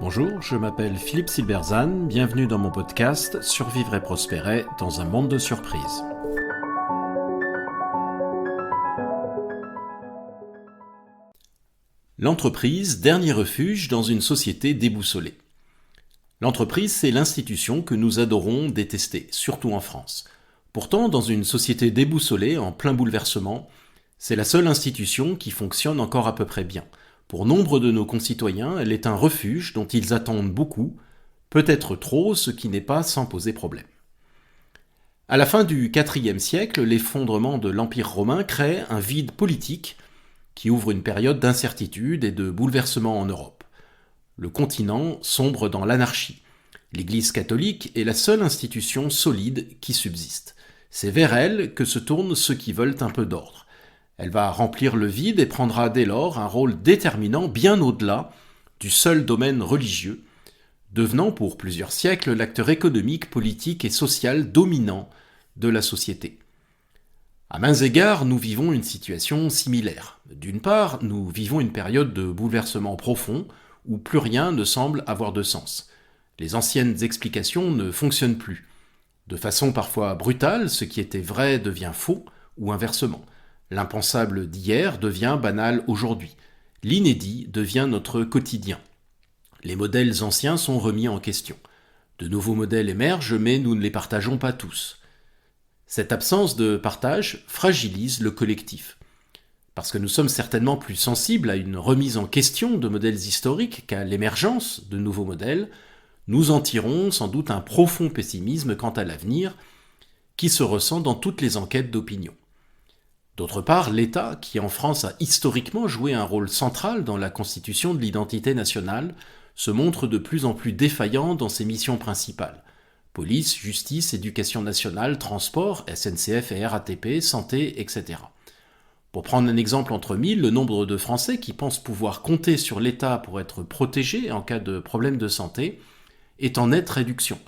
Bonjour, je m'appelle Philippe Silberzan, bienvenue dans mon podcast Survivre et prospérer dans un monde de surprises. L'entreprise, dernier refuge dans une société déboussolée. L'entreprise, c'est l'institution que nous adorons détester, surtout en France. Pourtant, dans une société déboussolée, en plein bouleversement, c'est la seule institution qui fonctionne encore à peu près bien. Pour nombre de nos concitoyens, elle est un refuge dont ils attendent beaucoup, peut-être trop, ce qui n'est pas sans poser problème. À la fin du IVe siècle, l'effondrement de l'Empire romain crée un vide politique qui ouvre une période d'incertitude et de bouleversement en Europe. Le continent sombre dans l'anarchie. L'Église catholique est la seule institution solide qui subsiste. C'est vers elle que se tournent ceux qui veulent un peu d'ordre. Elle va remplir le vide et prendra dès lors un rôle déterminant bien au-delà du seul domaine religieux, devenant pour plusieurs siècles l'acteur économique, politique et social dominant de la société. À maints égards, nous vivons une situation similaire. D'une part, nous vivons une période de bouleversement profond où plus rien ne semble avoir de sens. Les anciennes explications ne fonctionnent plus. De façon parfois brutale, ce qui était vrai devient faux ou inversement. L'impensable d'hier devient banal aujourd'hui. L'inédit devient notre quotidien. Les modèles anciens sont remis en question. De nouveaux modèles émergent, mais nous ne les partageons pas tous. Cette absence de partage fragilise le collectif. Parce que nous sommes certainement plus sensibles à une remise en question de modèles historiques qu'à l'émergence de nouveaux modèles, nous en tirons sans doute un profond pessimisme quant à l'avenir qui se ressent dans toutes les enquêtes d'opinion. D'autre part, l'État, qui en France a historiquement joué un rôle central dans la constitution de l'identité nationale, se montre de plus en plus défaillant dans ses missions principales. Police, justice, éducation nationale, transport, SNCF et RATP, santé, etc. Pour prendre un exemple entre mille, le nombre de Français qui pensent pouvoir compter sur l'État pour être protégés en cas de problème de santé est en nette réduction.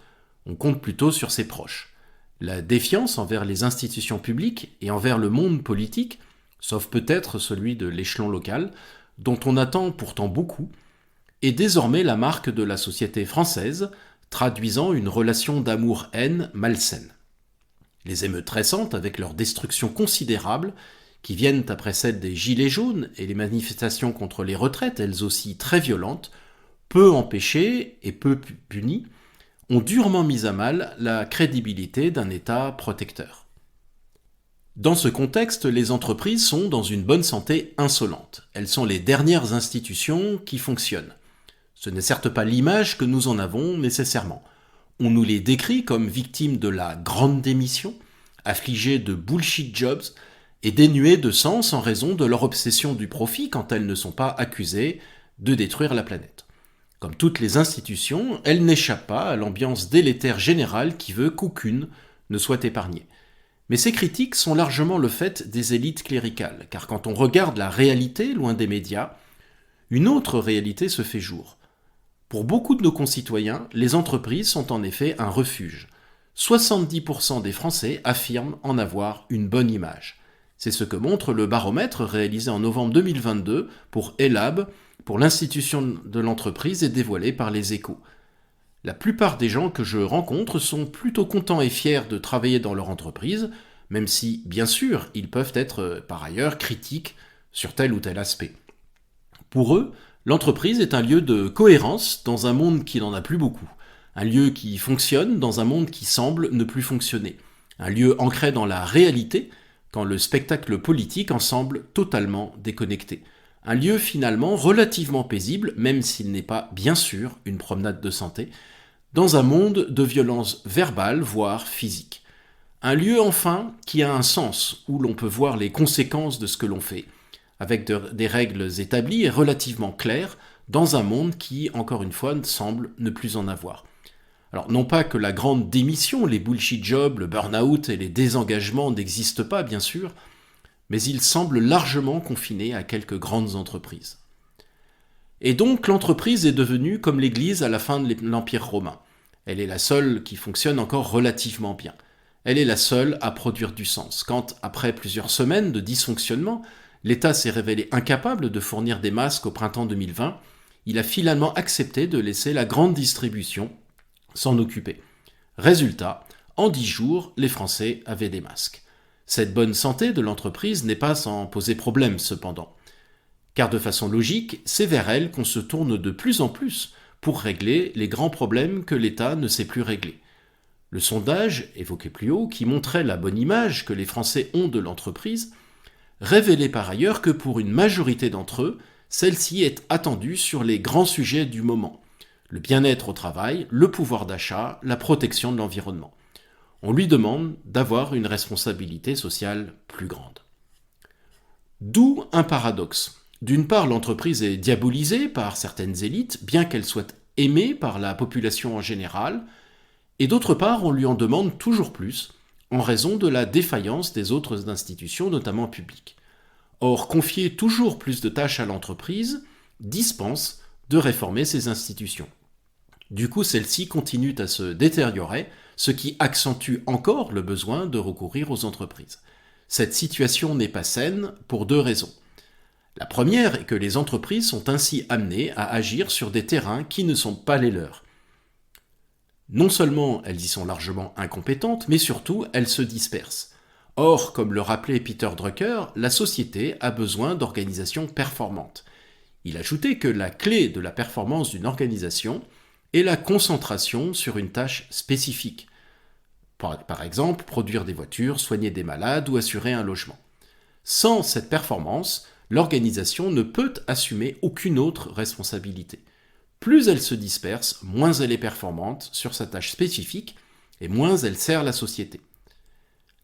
On compte plutôt sur ses proches. La défiance envers les institutions publiques et envers le monde politique, sauf peut-être celui de l'échelon local, dont on attend pourtant beaucoup, est désormais la marque de la société française, traduisant une relation d'amour-haine malsaine. Les émeutes récentes, avec leur destruction considérable, qui viennent après celle des Gilets jaunes et les manifestations contre les retraites, elles aussi très violentes, peu empêchées et peu punies, ont durement mis à mal la crédibilité d'un État protecteur. Dans ce contexte, les entreprises sont dans une bonne santé insolente. Elles sont les dernières institutions qui fonctionnent. Ce n'est certes pas l'image que nous en avons nécessairement. On nous les décrit comme victimes de la grande démission, affligées de bullshit jobs et dénuées de sens en raison de leur obsession du profit quand elles ne sont pas accusées de détruire la planète. Comme toutes les institutions, elles n'échappent pas à l'ambiance délétère générale qui veut qu'aucune ne soit épargnée. Mais ces critiques sont largement le fait des élites cléricales, car quand on regarde la réalité loin des médias, une autre réalité se fait jour. Pour beaucoup de nos concitoyens, les entreprises sont en effet un refuge. 70% des Français affirment en avoir une bonne image. C'est ce que montre le baromètre réalisé en novembre 2022 pour Elab, pour l'institution de l'entreprise et dévoilé par les Échos. La plupart des gens que je rencontre sont plutôt contents et fiers de travailler dans leur entreprise, même si, bien sûr, ils peuvent être par ailleurs critiques sur tel ou tel aspect. Pour eux, l'entreprise est un lieu de cohérence dans un monde qui n'en a plus beaucoup, un lieu qui fonctionne dans un monde qui semble ne plus fonctionner, un lieu ancré dans la réalité quand le spectacle politique en semble totalement déconnecté. Un lieu finalement relativement paisible, même s'il n'est pas, bien sûr, une promenade de santé, dans un monde de violence verbale, voire physique. Un lieu, enfin, qui a un sens, où l'on peut voir les conséquences de ce que l'on fait, avec des règles établies et relativement claires, dans un monde qui, encore une fois, semble ne plus en avoir. Alors, non pas que la grande démission, les bullshit jobs, le burn-out et les désengagements n'existent pas, bien sûr, mais il semble largement confiné à quelques grandes entreprises. Et donc l'entreprise est devenue comme l'Église à la fin de l'Empire romain. Elle est la seule qui fonctionne encore relativement bien. Elle est la seule à produire du sens. Quand, après plusieurs semaines de dysfonctionnement, l'État s'est révélé incapable de fournir des masques au printemps 2020, il a finalement accepté de laisser la grande distribution s'en occuper. Résultat, en 10 jours, les Français avaient des masques. Cette bonne santé de l'entreprise n'est pas sans poser problème cependant. Car de façon logique, c'est vers elle qu'on se tourne de plus en plus pour régler les grands problèmes que l'État ne sait plus régler. Le sondage, évoqué plus haut, qui montrait la bonne image que les Français ont de l'entreprise, révélait par ailleurs que pour une majorité d'entre eux, celle-ci est attendue sur les grands sujets du moment. Le bien-être au travail, le pouvoir d'achat, la protection de l'environnement. On lui demande d'avoir une responsabilité sociale plus grande. D'où un paradoxe. D'une part, l'entreprise est diabolisée par certaines élites, bien qu'elle soit aimée par la population en général, et d'autre part, on lui en demande toujours plus, en raison de la défaillance des autres institutions, notamment publiques. Or, confier toujours plus de tâches à l'entreprise dispense de réformer ces institutions. Du coup, celles-ci continuent à se détériorer, ce qui accentue encore le besoin de recourir aux entreprises. Cette situation n'est pas saine pour 2 raisons. La première est que les entreprises sont ainsi amenées à agir sur des terrains qui ne sont pas les leurs. Non seulement elles y sont largement incompétentes, mais surtout elles se dispersent. Or, comme le rappelait Peter Drucker, la société a besoin d'organisations performantes. Il ajoutait que la clé de la performance d'une organisation est la concentration sur une tâche spécifique. Par exemple, produire des voitures, soigner des malades ou assurer un logement. Sans cette performance, l'organisation ne peut assumer aucune autre responsabilité. Plus elle se disperse, moins elle est performante sur sa tâche spécifique et moins elle sert la société.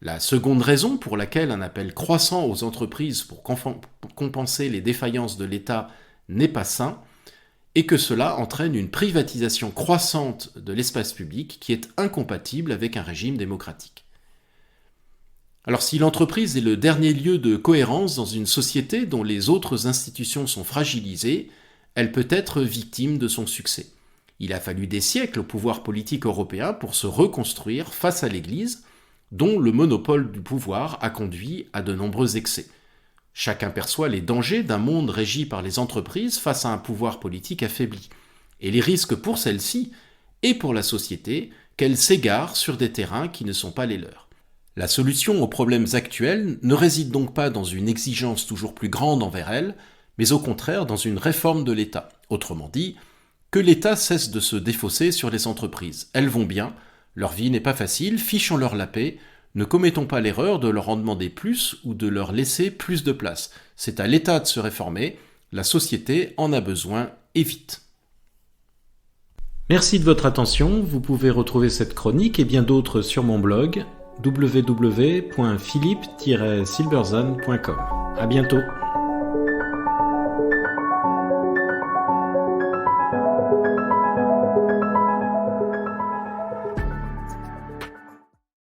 La seconde raison pour laquelle un appel croissant aux entreprises pour compenser les défaillances de l'État n'est pas sain est que cela entraîne une privatisation croissante de l'espace public qui est incompatible avec un régime démocratique. Alors si l'entreprise est le dernier lieu de cohérence dans une société dont les autres institutions sont fragilisées, elle peut être victime de son succès. Il a fallu des siècles au pouvoir politique européen pour se reconstruire face à l'Église, dont le monopole du pouvoir a conduit à de nombreux excès. Chacun perçoit les dangers d'un monde régi par les entreprises face à un pouvoir politique affaibli, et les risques pour celle-ci et pour la société qu'elle s'égare sur des terrains qui ne sont pas les leurs. La solution aux problèmes actuels ne réside donc pas dans une exigence toujours plus grande envers elle, mais au contraire dans une réforme de l'État. Autrement dit, que l'État cesse de se défausser sur les entreprises. Elles vont bien, leur vie n'est pas facile, fichons-leur la paix, ne commettons pas l'erreur de leur en demander plus ou de leur laisser plus de place. C'est à l'État de se réformer, la société en a besoin et vite. Merci de votre attention, vous pouvez retrouver cette chronique et bien d'autres sur mon blog www.philippe-silberzan.com. À bientôt.